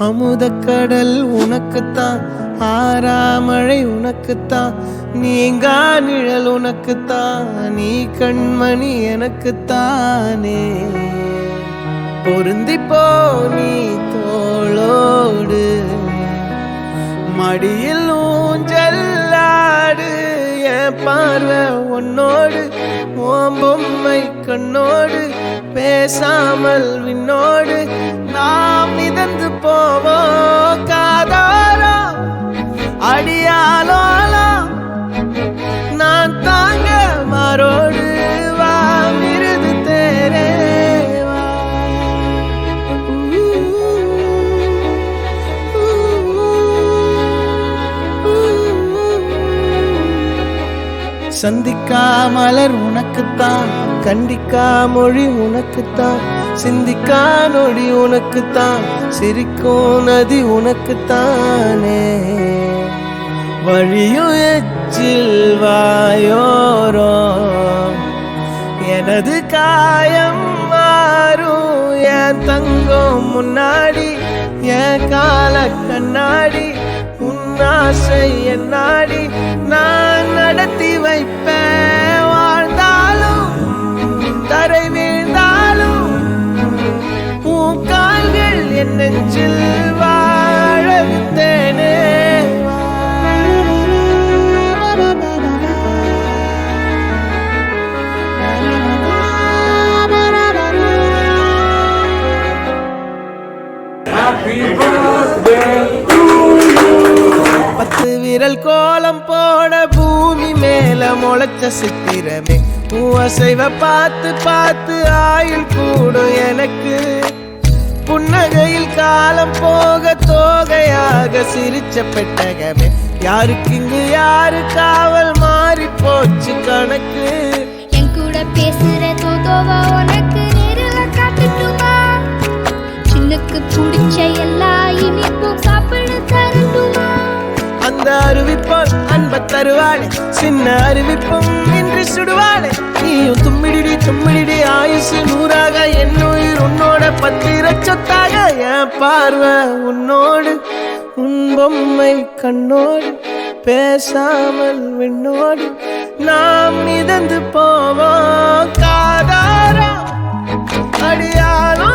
அமுதக்கடல் உனக்குத்தான், ஆறாமழை உனக்குத்தான், நீங்கா நிழல் உனக்குத்தான், நீ கண்மணி எனக்குத்தானே. பொருந்திப்போ நீ தோளோடு, மடியில் ஊஞ்சல்லாடு, என் பார்வை உன்னோடு, ஓம் பொம்மை கண்ணோடு, பேசாமல் விண்ணோடு நாம் மிதந்து போவோம் காதாரோ அடியாலோலோ. நான் தாங்க மாறோடு வா மிருது தேரே வா. சந்திக்கா மலர் உனக்குத்தான், கண்டிக்கா மொழி உனக்குத்தான், சிந்திக்கா நொடி உனக்குத்தான், சிரிக்கும் நதி உனக்குத்தானே. வழியும் எச்சில் வாயோரோ எனது காயம் மாறும், என் தங்கம் முன்னாடி என் கால கண்ணாடி, உன்னாசை என்னாடி நான் நடத்தி வைப்பேன். வாழ்ந்தாலும் தரை வீழ்ந்தாலும் உன் கால்கள் என் நெஞ்சில் வாழ விட்டேனே. பத்து விரல் கோலம் போட பூமி மேல முளைச்ச சித்திரமே, அசைவ பார்த்து பார்த்து ஆயுள் கூடும் எனக்கு. புன்னகையில் காலம் போக தோகையாக சிரிச்ச பெட்டகமே, யாருக்கு இங்கு யாரு காவல் மாறி போச்சு கணக்கு. என் கூட பேசுற தோதோவா உனக்கு நேரில் காட்டுட்டுமா, சின்னுக்கு பிடிச்ச எல்லா இனிப்பும் சாப்பிட தரட்டுமா. அந்த அறிவிப்பால் அன்ப தருவாளே, சின்ன அறிவிப்பும் இன்று சுடுவாளே. நீயும் தும்மிடி தும்மிடி ஆயுசு நூறாக, என் உயிர் உன்னோட பத்திர சொத்தாக. என் பார்வை உன்னோடு, உன் பொம்மை கண்ணோடு, பேசாமல் விண்ணோடு நாம் மிதந்து போவோம் காதாரோ அடியாலோ.